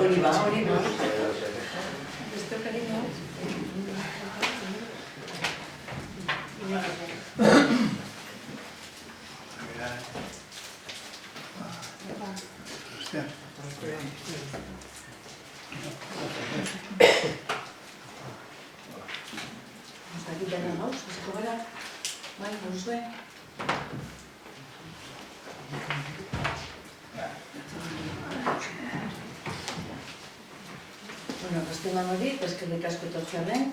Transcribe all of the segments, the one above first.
Hori ba. Beste okariko. Aquí tenemos, hasiko gara, bai, gauzue. Bueno, estiman hori, eskerrik asko etortzearen,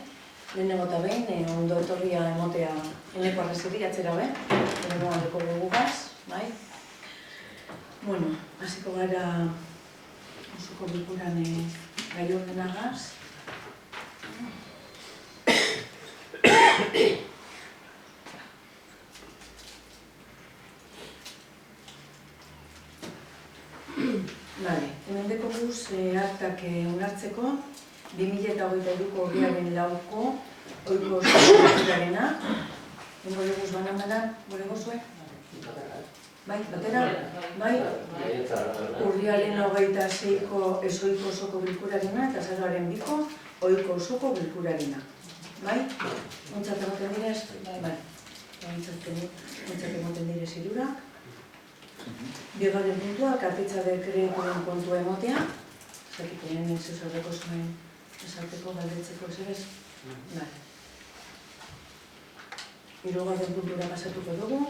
lehenengo eta behin, ondo etorria emotea eneko arreziri atzera ben, lehenengo aldeko gugaz, bai. Bueno, hasiko gara osoko bilkuran gai ordenagaz. Vale, hemen deko guz aktak onartzeko 2023ko urriaren 4ko ohiko osoko-bilkurarena. Hengo leguz banamadan, gure gozue? Bai, batera? Bai, urriaren 26ko ezoiko osoko bilkurarena eta azaroaren 2ko ohiko osoko bilkurarena. Bai? Ontzat emoten direz? Bai. Ontzat emoten direz irurak. Bigarren puntua, kapitza dekretuen kontua emotea. Zakiko nien zuzarreko zuen esarteko galdetzeko zerez? Bai. Hirugarren puntura pasatuko dugu.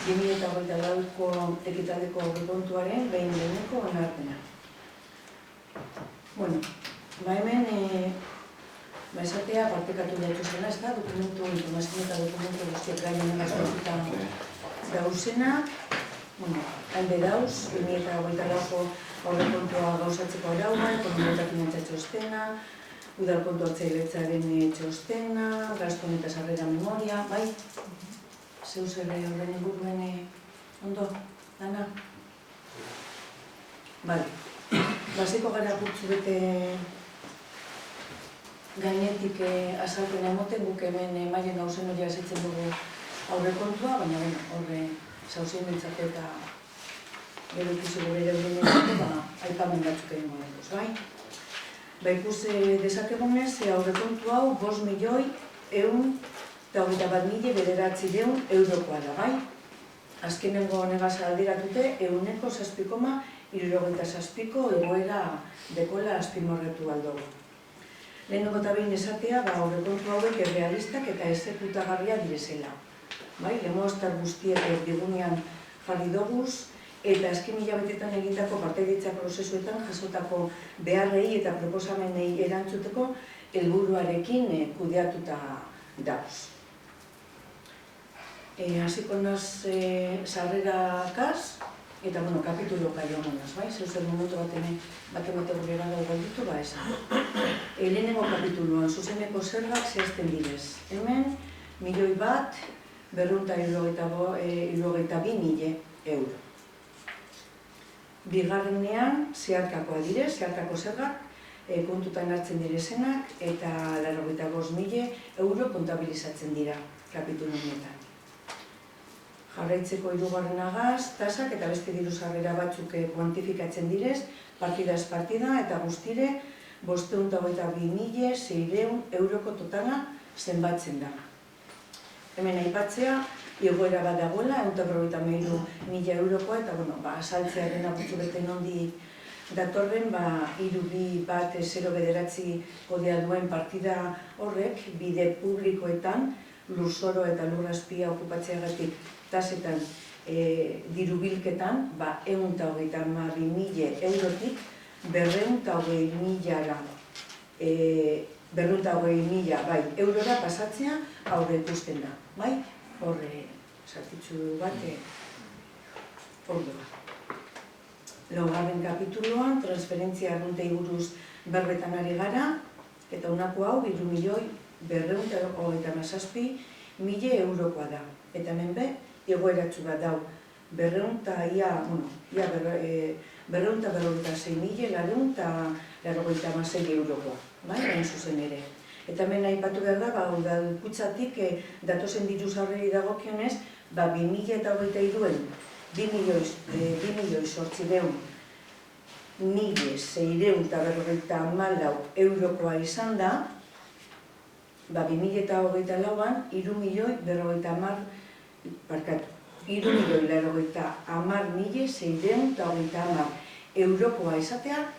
2024ko ekitaldeko aurrekontuaren behin-behineko onarpena. Bueno, ba hemen esatea partekatu daitu zena, ez da, informazio eta dokumentu guztiak gainen egaztuta dauzena. Bueno, hain bedauz, 2024ko aurrekontua gauzatzeko araua, ekonomia eta finantza txostena, udalkontu hartzailetzaren txostena, gaston eta sarrera memoria, bai? Zeu zer horren inguruen ondo, dana? Bale, basiko gara gutxu bete gainetik azalpen emoten, guk hemen maien gauzen hori azitzen dugu aurrekontua, baina horre zauzien bintzate eta gero ikusi gure ere hori nintzako, aipamen batzuk egin modekuz, bai? Ba ikus dezakegunez, aurrekontu hau 5.121.900 eurokoa da, bai? Azkenengo negaz aldiratute, 7,67ko egoera dekola azpimorretu aldogu. Lehenengo eta behin esatea, aurrekontu hauek errealistak eta exekutagarria direzela. Lemoztar guztiek digunean jarri doguz, eta azken hilabetetan egindako partaidetza prozesuetan jasotako beharrei eta proposamenei erantzuteko helburuarekin kudeatuta dauz. Hasiko naz sarrerakaz, eta kapituloka joan naz, bai? Zeuzer momentu bat emate gurera dago ditu, ba esan. Lehenengo kapituloan, zuzeneko zergak zehazten direz. Hemen, 1.172.000 euro. Bigarrenean, zeharkakoa direz, zeharkako zergak, kontutan hartzen direzenak, eta 85.000 euro kontabilizatzen dira kapitulu honetan. Jarraitzeko hirugarrenagaz, tasak eta beste diru sarrera batzuk kuantifikatzen direz, partidaz partida eta guztire 522.600 euroko totala zenbatzen da. Hemen aipatzea, igoera bat dagoela, 153.000 eurokoa, eta asaltzearen agutzu bete nondi datorren, 3.2.0 kodea duen partida horrek, bide publikoetan, lurzoro eta lurrazpia okupatzeagatik tasetan dirubilketan, 122.000 eurotik 220.000 eurora pasatzea aurre ikusten da, bai? Horre, sartitzu bat, ordua. Laugarren kapituloan, transferentzia arruntei buruz berbetan ari gara, eta honako hau 3.227.000 eurokoa da. Eta hemen be, egoeratzu bat dau, 246.986 eurokoa, hain zuzen ere. Eta hemen aipatu behar da, udalkutzatik datozen diru sarreri dagokionez, 2023-en 2.800.654 eurokoa izan da, 2024an 3.090.630 eurokoa izatea,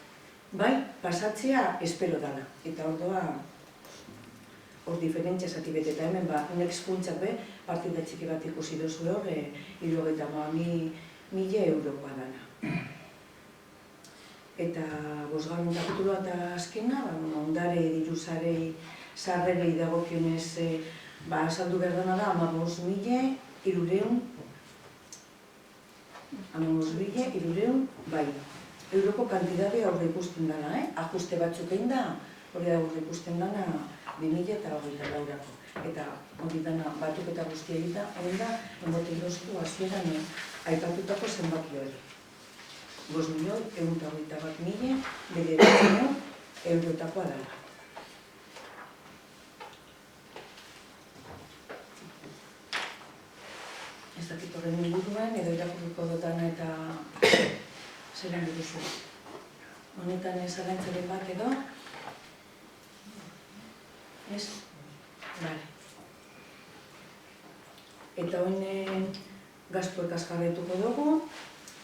bai, pasatzea espero dala. Eta hor diferentzia zati bete, eta hemen next funtsak be, partida txiki bat ikusi duzu hor, 70.000 eurokoa dana. Eta bosgarren kapituloa eta azkena, ondare diru sarrerei dagokionez azaldu behar dena da 15.300 bai, euroko kantidade aurre ikusten dana, ajuste batzuk egin da, hori aurre ikusten dana 2024ako. Eta hori dana batuk eta guztia egita, hori da, enbote iroztu hasieran aipatutako zenbaki hori. 5.121.000 eurotakoa dela. Ez dakit horren inguruan, edo irakurriko dutana eta zelan duzu. Honetan ez arantzaren bat edo? Ez? Bale. Eta honen gastuekaz jarretuko dugu.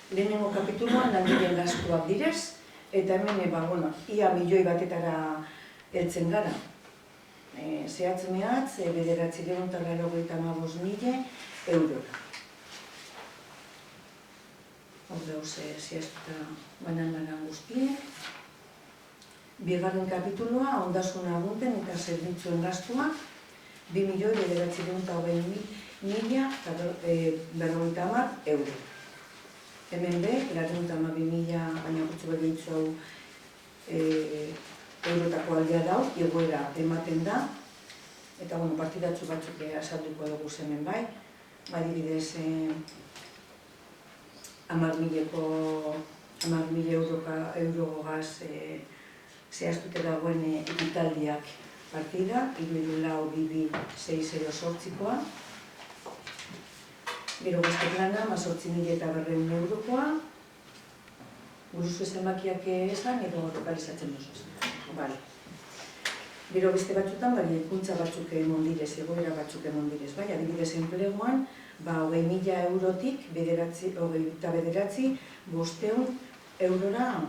Lehenengo kapituloan langileen gastuak direz, eta hemen, ia milioi batetara heltzen gara. Zehatz mehatz, 995.000 eurora. Hor dauz zehaztuta banan guztiek. Bigarren kapituloa, ondasuna agunten eta zerbitzuen gastuak, 2.995.050 euro. Hemen be, 212.000, baina gutxu behitzu hau eurotako aldea dau, igoera ematen da. Eta, partidatzu batzuk azalduko dugu hemen bai. Adibidez, 10.000 eurogaz zehaztute dagoen ekitaldiak partida, 3.42608koa. Gero gazte plana, 18.900 eurokoa. Buruzu zenbakiak esan, edo lokalizatzen duzuz. Gero beste batzutan, ikuntza batzuk emon direz, egoera batzuk emon direz. Adibidez enpleguan, 20.000 eurotik, 500 eurora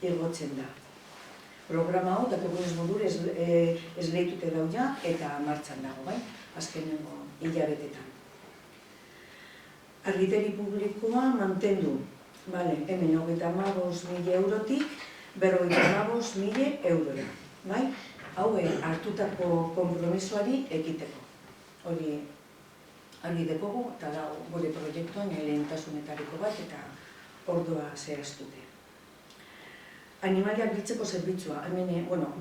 igotzen da. Programa hau, dakigunez modur, esleitute dauja eta martxan dago, azkenengo hilabetetan. Argiteri publikoa mantendu, hemen 35.000 eurotik, 55.000 eurora. Hau hartutako konpromisoari ekiteko. Hori argi dekogu, eta da gure proiektuan lehentasunetariko bat eta ordoa zehaztute. Animaliak biltzeko zerbitzua, hemen,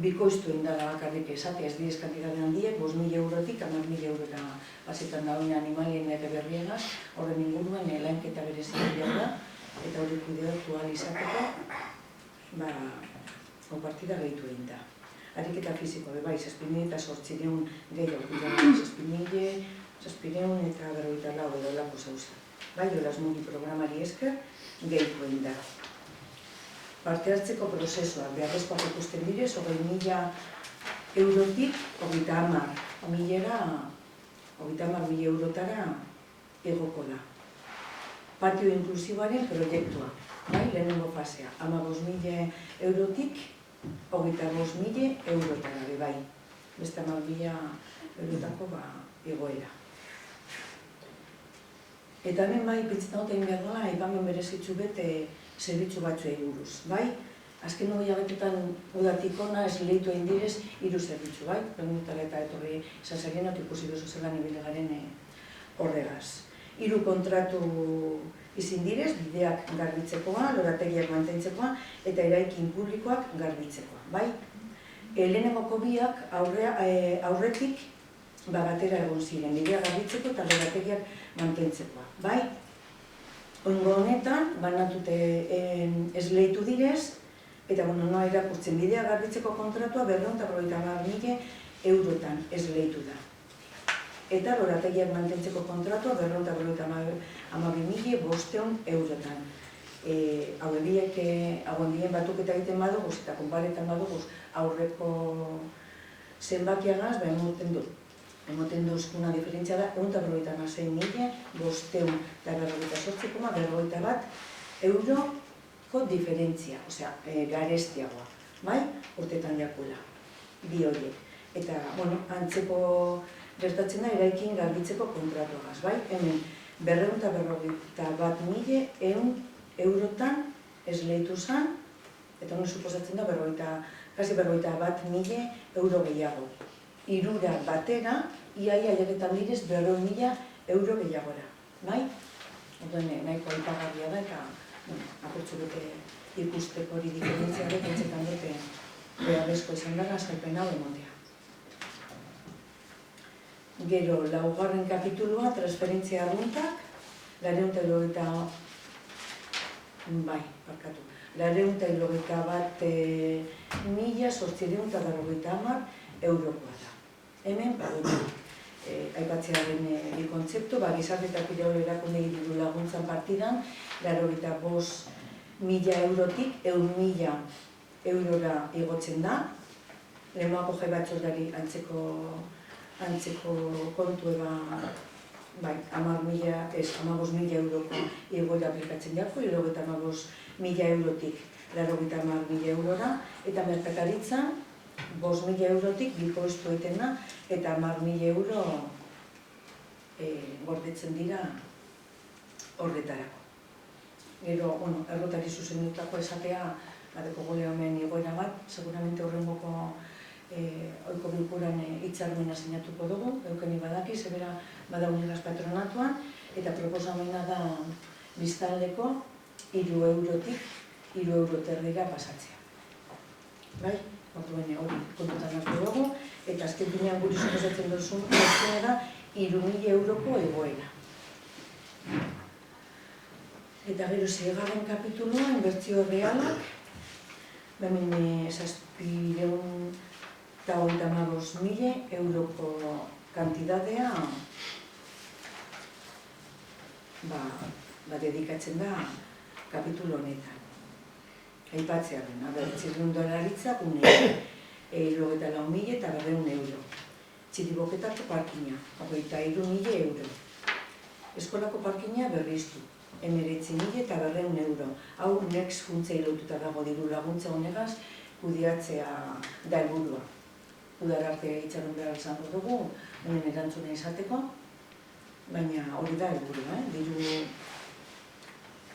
bikoiztu indala bakarrik esatea ez diez kantidade handiek, 5.000 eurotik, 10.000 eurora bazetan dauen animalien ere berrienaz, horren inguruan lanketa berezia da, eta hori kudeatu alizateko, partida gehitu egin da. Ariketa fiziko, 6.000 eta 800 gehiago, 6.000 eta 54 edo lako zauza. Olaz mugi programari esker gehitu egin da. Parte hartzeko prozesua, beharrezkoak ikusten direz, 20.000 eurotik 30.000 eurotara egoko da. Patio inklusiboaren proiektua, lehenengo fasea, 15.000 eurotik 25.000 eurotara, beste 10.000 eurotako egoera. Eta hemen pitzetan egin behar dola, aipamen berezitzu bete zerbitzu batzuei buruz. Azken hori abetetan udatik ona esleitu egin direz, 3 zerbitzu, planetara eta etorri zazarienot ikusi duzu zelan ibile garen horregaz. 3 kontratu izin direz, bideak garbitzekoa, lorategiak mantentzekoa eta eraikin publikoak garbitzekoa. Lehenengoko biak aurretik batera egon ziren, bideak garbitzeko eta lorategiak mantentzekoa. Ongo honetan, banatute esleitu direz, eta noa irakurtzen bidea garbitzeko kontratua 250.000 eurotan esleitu da. eta lorategiak mantentzeko kontratua 252.500 eurotan. Hauen dien batuketa egiten baduguz eta konparetan baduguz aurreko zenbakiagaz, emoten duzkuna diferentzia da 156.558,41 euroko diferentzia, osea, garestiagoa, bai? Urtetan jakula, bi horiek. Eta, antzeko gertatzen da, eraikin garbitzeko kontratuagaz, bai? Hemen, 251.100 eurotan esleitu zen, eta hori suposatzen da, kasi 51.000 euro gehiago. Hirura batera, iaia jaretan direz 200.000 euro gehiagora, bai? Nahiko aipagarria da, eta akurtzu dute ikusteko hori diferentziarek entzetan dute beharrezko izan dara, azalpen hau emotea. Gero, laugarren kapitulua, transferentzia arruntak, 251.850 eurokoa da. Hemen, aipatzearen bi kontzeptu, gizarteetako iraule erakunde diru laguntzan partidan, 85.000 eurotik 100.000 eurora igotzen da. Lehenbako jai batzordari antzeko kontu eba 15.000 euroko igoera aplikatzen jako, 75.000 eurotik 80.000 eurora, eta merkataritzan 5.000 eurotik bikoiztu egiten da, eta 10.000 euro gordetzen dira horretarako. Gero, errotari zuzendutako esatea, badeko gole homen igoera bat, seguramente horrengoko oiko bilkuran hitzarmena sinatuko dugu, eukeni badaki, zebera bada Unidas Patronatuan, eta proposamena da biztanleko 3 eurotik 3 euroterdira pasatzea. Bai? Hori kontutan hartu dugu, eta azken finean guri suposatzen duzun da 3.000 euroko egoera. Eta gero, 6. kapitulua, inbertsio realak, hemen 755.000 euroko kantidadea dedikatzen da kapitulo honetan. Aipatzearen, txirrindolaritza unea, 74.000 eta 200 euro. Txiriboketako parkina, 23.000 euro. Eskolako parkina berriztu, 19.000 eta 200 euro. Hau next funtzei lotuta dago diru laguntza honegaz, kudeatzea da helburua. Udar arte itxaron behar izango dugu, honen erantzuna izateko, baina hori da helburua, diru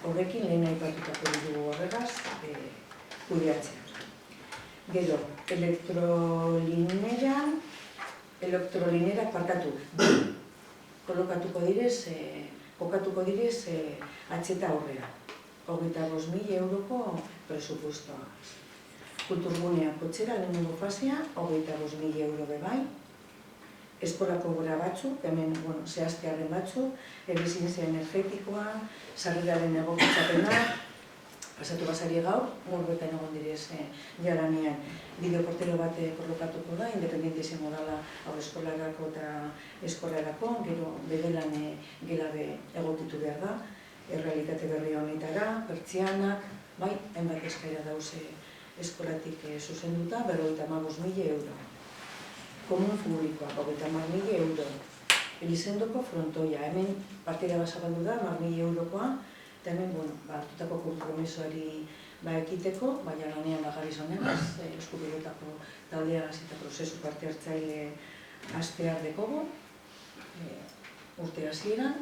horrekin lehen aipatutako diru horregaz kudeatzea. Gero, elektrolinerak kokatuko direz atxeta aurrera. 25.000 euroko presupuestoa. Kulturgunea kotxera, lehenengo fasea, 25.000 euro bebai. Eskolako gora batzuk, hemen zehaztearen batzuk, ebizintzia energetikoa, sarreraren egokitzapena, pasatu basari gaur, gorbetan egon direz jaranean bideoportero bat kolokatuko da, independiente izango dela aurreskolarako eta eskolarako, gero bedelan gelabe egokitu behar da, errealitate berri honetara, pertsianak, bai, hainbat eskaira dauze eskolatik zuzenduta, 55.000 euro. Komun publikoa, 50.000 euro. Elizendoko frontoia, hemen partida basabaldu da, 10.000 eurokoa, eta hemen, hartutako kompromisoari ekiteko, baina lanean bagariz honegaz, eskubidetako taldeagaz eta prozesu parte hartzaile hastear dekogu, urte hasieran,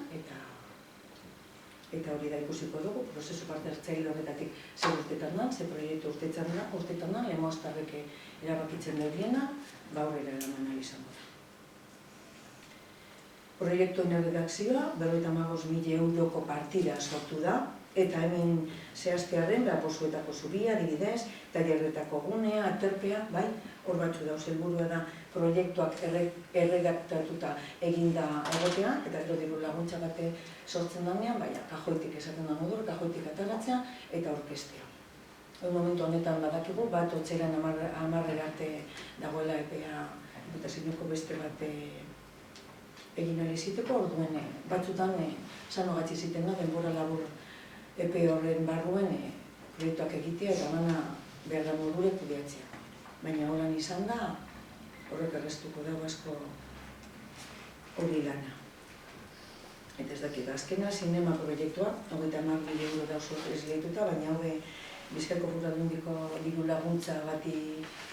eta hori da ikusiko dugu, prozesu parte hartzaile horretatik ze urtetan da, ze proiektu urtetan da, lehen moztarreke erabakitzen duriena, aurrera eraman izango da. Proiektuen erredakzioa, 55.000 euroko partida sortu da, eta hemen zehaztearen, pozuetako zubia, adibidez, tailerretako gunea, aterpea, bai, hor batzu dauz, helburua da proiektuak erredaktatuta eginda egotea, eta gero diru laguntza bate sortzen danean, baina kajoitik esaten da modur, kajoitik ataratzea eta orkestea. Momentu honetan badakigu, bat otxeran 10 arte dagoela epea, eta zineko beste bat egin aliziteko, orduen batzutan sanogatzi ziten da, denbora labur epe horren barruen proiektuak egitea eta mana behar da modure kudeatzea. Baina horan izan da, horrek errestuko dago asko hori lana. Eta ez dakit, azkena zinema proiektua, 30.000 euro da oso esleituta, baina hau Bizkaiko Foru Aldundiko diru laguntza bati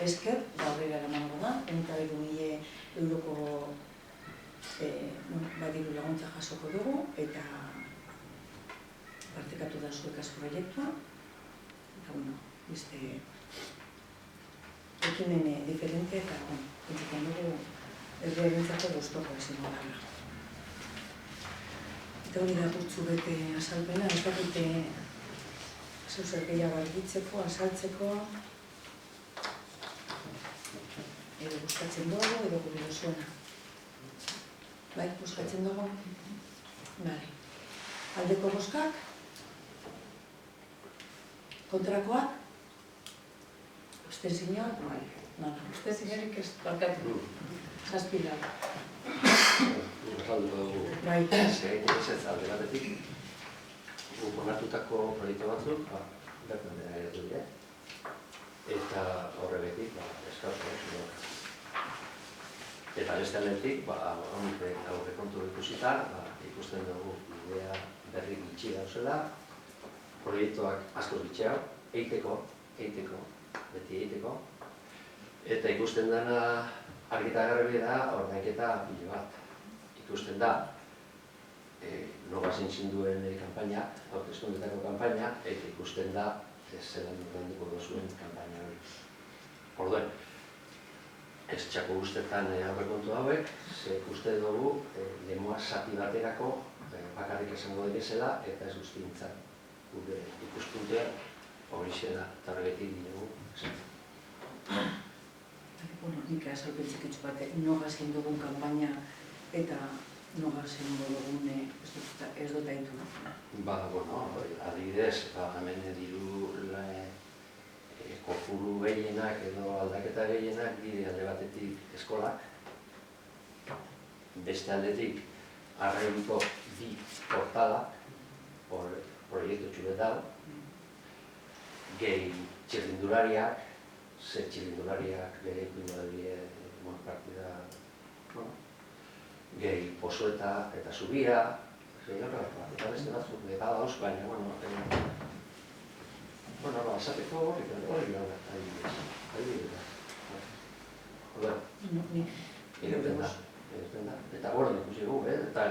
esker, aurrera eramango da, 32.000 euroko diru laguntza jasoko dugu, eta partekatu da zuekaz proiektua, eta beste ekimen diferente, eta entzutan dugu herriarentzako gustuko izango dela. Eta hori da gurtzu bete azalpena, ez dakite zeuzer gehiago argitzeko, azaltzeko, edo buskatzen dugu, edo gure dozuena. Bai, buskatzen dugu? Bale. Aldeko boskak? Kontrakoak? Abstentzioak? Bai. Abstentzioarik ez barkatu. Zazpila. Azalduko dugu. Bai. Ez alde batetik. Onartutako proiektu batzuk, bertan dena geratu dira. Eta horregatik, eskautzen. Eta beste aldetik, aurrekontu ikusita, ikusten dugu idea berri gitxi dauzela, proiektuak asko bitxeago, beti eiteko. Eta ikusten dena argita garbi da, ordainketa pilo bat. Ikusten da, noga zintzin duen kanpaina, hauteskundetako kanpaina, eta ikusten da, zelan ordainduko duzuen kanpaina hori. Orduen, ez txako guztetan aurrekontu hauek, ze ikuste dugu lemoa zati baterako bakarrik esango degezela, eta ez guztientzat. Gure ikuspuntea horixe da, eta horregatik dugu esan. Nik azalpentzik itxu bat, noga zein dugun kanpaina eta noga zein dugun ez dut haitu. Adibidez, hemen diru kopuru gehienak edo aldaketa gehienak dire alde batetik eskolak. Beste aldetik, arraibiko bi portalak, proiektu txubetal, gehi txirrindulariak, ze txirrindulariak gehi ikuinadie partida, gehi pozoeta eta zubia, eta beste batzuk badauz, baina, esateko hori gara, egiten da. Eta gora ikusi dugu, eta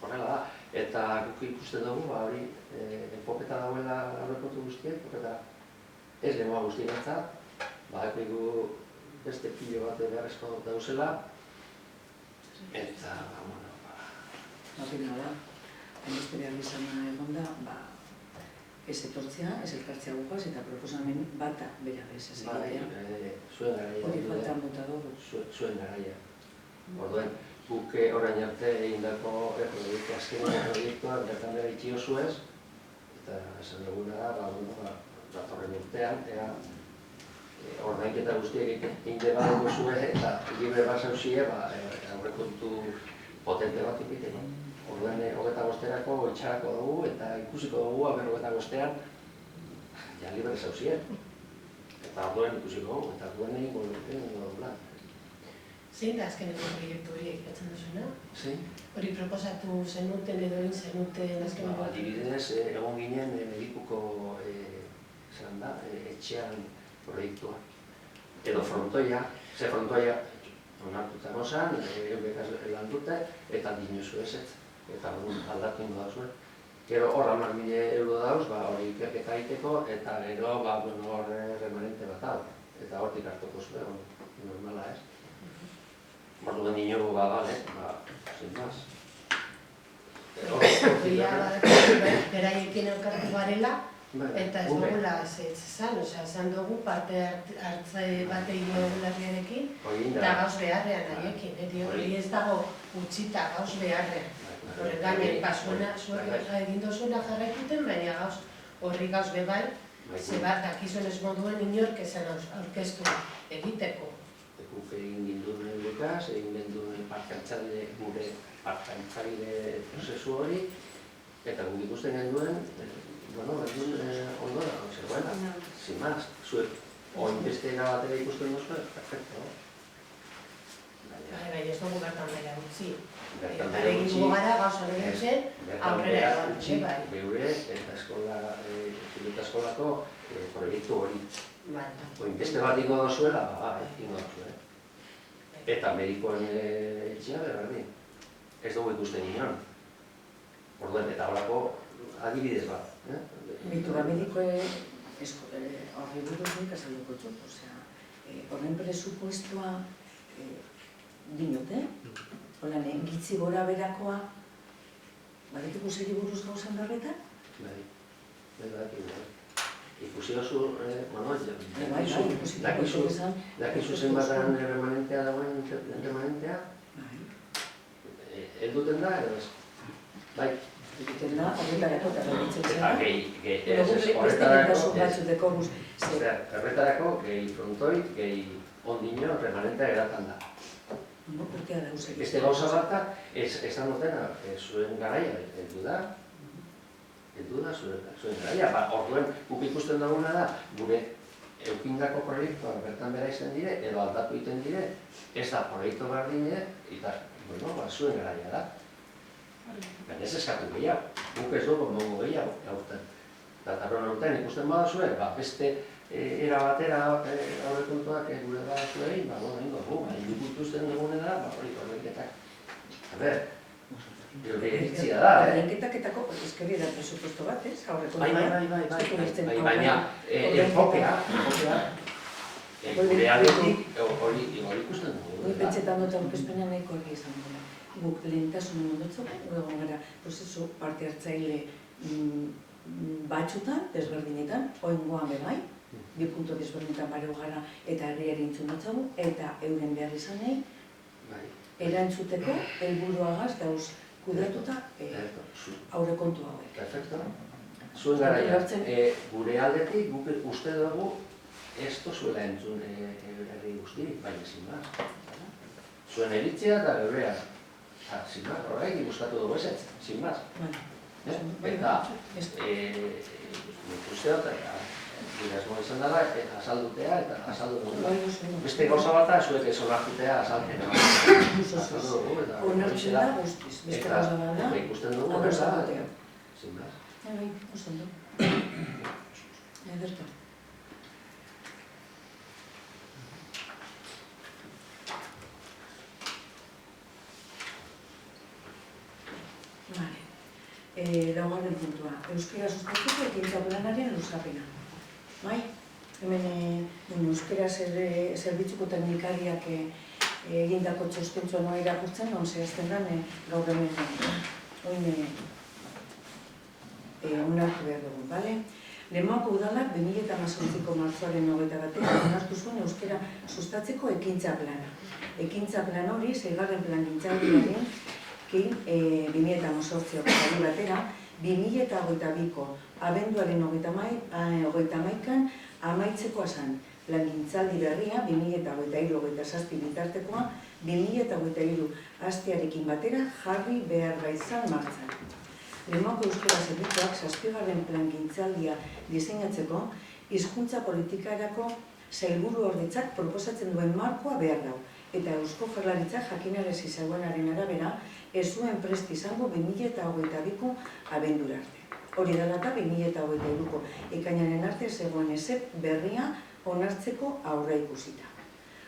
horrela da. Eta guk ikusten dugu, hori enfoketa dagoela aurrekontu guztiek, eta ez lemoa guztien hartzat, badakigu beste pilo bat beharrezko dauzela, eta, Pena da, hainbeste behar izana egon da, ez etortzea, ez elkartzea gukaz, eta proposamen bata bera bez ez egitea. Zuen garaia. Hori faltan bota dugu. Zuen garaia. Orduen, guk orain arte egindako azken proiektuak bertan bera itxio zuez, eta esan duguna da, datorren urtean, ordainketa guztiek egin badugu zuen, eta libre basauzie, aurrekontu potente bat ipiteko. Orduen, 25-erako itxarako dugu, eta ikusiko dugu, 25-ean, ja libre zauzien. Eta orduen ikusiko dugu, eta orduen egin bolurten dugu. Zein da azkeneko proiektu hori egiten duzuna? Zein? Hori proposatu zenuten edo egin zenuten azkeneko? Adibidez, egon ginen Medikuko etxean proiektua. Edo frontoia, ze frontoia onartuta gozan, eubekaz lan dute, eta dinuzu ez. Eta aldatu ingo dauzuen. Gero hor 10.000 euro dauz, hori ikerketa egiteko, eta gero hor remanente bat hau. Eta hortik hartuko zuen, normala ez. Orduen dinogu bale, zein maz. Beraiekin elkartu garela, eta ez dugula esan, esan dugu parte hartze bate inogularriarekin, eta gauz beharrean haiekin, hori ez dago utxita gauz beharrean. Horreganen, zuek egin dozuena jarraituten, baina gauz horri gauz bebai, zebat dakizuen ez moduen inork esan aurkeztu egiteko. Guk egin ginduen eurikaz, egin ginduen gure parte-hartzaile prozesu hori, eta guk ikusten genuen, berdun ondo da, zegoela, sin más, zuek, oin beste era batera ikusten duzu, perfecto. Bai, ez dugu bertan behar gutxi. Bertan behar Egin dugu gara, gauz hori dutzen, aurrera egon. Geure eta pilota eskolako proiektu hori. Oin beste bat ingo dozuela, ingo dozu, Eta medikoen etxea berdin. Ez dugu ikusten inon. Orduan, eta horako adibidez bat. Bitura medikoe horri buruz nik azalduko txut, horren presupuestua dinot, Hola, gitzi gora berakoa, badituko zeri buruz gauzan darretan? Ikusi dozu, dakizu zenbatan remanentea dagoen remanentea? Elduten da, edo ez? Bai. Elduten da, horretarako eta berditzen zera. Horretarako, gehi frontoi, gehi ondino remanentea eratan da. Beste gauza bat, ez da notena, zuen garaia, heldu da zuen garaia. Orduen, guk ikusten duguna da, gure eukindako proiektuak bertan bera izan dire, edo aldatu egiten dire, ez da proiektu berdine, eta, zuen garaia da. Baina ez eskatu gehiago, guk ez dugu mongo gehiago gaurten. Datarron aurten ikusten badazue, beste era batera aurrekontuak gure badazuei, ingo ikusten dugunera, hori horreketak. A ber, gure iritzia da, Horreketaketako eskerri da presupuesto bat, ez? Bai, baina enfokea, gure aldetik hori ikusten dugu. Hori pentsetan dut aurkezpenean nahiko argi izan dela. Guk lehentasun mundutzoko, egon gara prozesu parte hartzaile batxutan, desberdinetan, oingoan bebai, bi punto desberdinetan bareu gara eta herriari entzun dutzagu, eta euren behar izanei, erantzuteko, helburuagaz dauz kudatuta aurrekontu hauek. Perfecto. Zuen garaia, gure aldetik guk uste dugu ez dozuela entzun herri guztirik, baina sin más. Zuen eritzea eta geurea. Sin más, horrekin gustatu dugu ezetz, sin más. Eta, nik uste dut, gure asmoa izan dela, azaldutea eta azaldu dugu. Beste gauza bat da, zuek ez onartutea azaltzen. Onartzen da guztiz, beste gauza bat da, ikusten dugu, adosatea. Sin más. Oso ondo. Ederto. Laugarren puntua, euskara sustatzeko ekintza planaren luzapena. Bai? Hemen euskara zerbitzuko teknikariak egindako txostentzoa noa irakurtzen, non zehazten den gaur hemen onartu behar dugu, bale? Lemoako udalak 2018ko martzoaren 21 onartu zuen euskara sustatzeko ekintza plana. Ekintza plan hori, 6. plan gintzaldiaren 2018ko batera, 2022ko abenduaren 31an amaitzeko asan. Plangintzaldi berria 2023-2027 bitartekoa 2023 astearekin batera jarri behar izan martxan. Lemoako euskara zerbitzuak 7. plangintzaldia diseinatzeko hizkuntza politikarako sailburuordetzak proposatzen duen markoa behar dau. Eta Eusko Jaurlaritzak jakinarazi zeuenaren arabera ez zuen prest izango 2022ko abendura arte. Hori dela eta 2023ko ekainaren arte zegoen esep berria onartzeko aurra ikusita.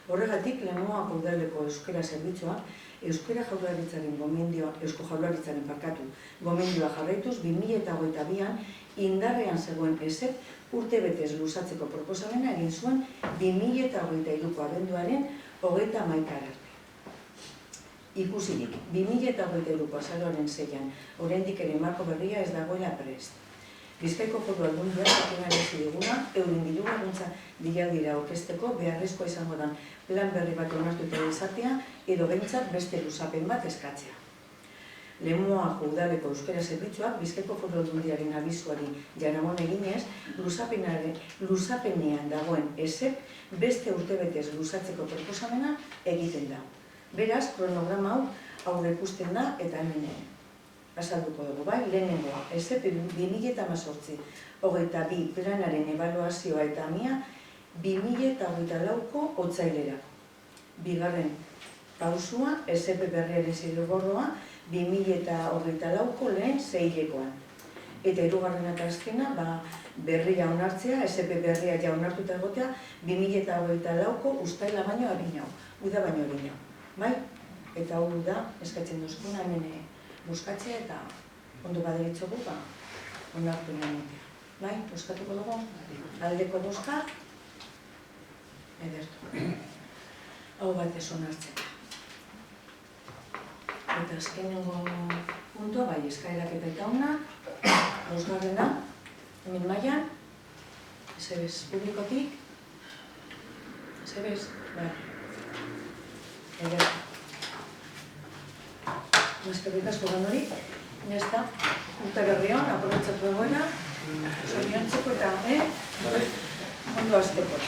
Horregatik, Lemoako udaleko euskara zerbitzuak Eusko Jaurlaritzaren gomendioa jarraituz 2022an indarrean zegoen esep urtebetez luzatzeko proposamena egin zuen 2023ko abenduaren 31 arte. Ikusirik, 2023ko azaroaren 6an, oraindik ere marko berria ez dagoela prest. Bizkaiko Foru Aldundiak jakinarazi diguna, euren diru laguntza dira aurkezteko beharrezkoa izango den plan berri bat onartuta izatea edo behintzat beste luzapen bat eskatzea. Lemoako udaleko euskara zerbitzuak Bizkaiko Foru Aldundiaren abisuari jaramon eginez, luzapenean dagoen esep beste urtebetez luzatzeko proposamena egiten da. Beraz, kronograma hau aurre ikusten da eta hemen azalduko dugu, bai? Lehenengoa, ESEP 2018, 22 planaren ebaluazioa eta amia 2024ko otsailera. Bigarren pausua, ESEP berriaren zirigorroa 2024ko lehen seilekoan. Eta hirugarrena eta azkena, berria onartzea, ESEP berria ja onartuta egotea 2024ko ustaila baino arinau, uda baino arinau. Bai? Eta hau da, eskatzen duzkuna hemen buskatzea eta ondo baderitzugu, onartu nahi. Bai? Buskatuko dugu? Aldeko buska? Edertu. Hau bat ez onartzea. Eta azkenengo puntua, bai, eskaerak eta itauna, bosgarrena, hemen mailan, ezebez publikotik, ezebez, bai, edertu. Eskerrik asko ganori, nesta, urte berrion, aprobetxatu egoena, zoriontzeko eta, ondo azteko.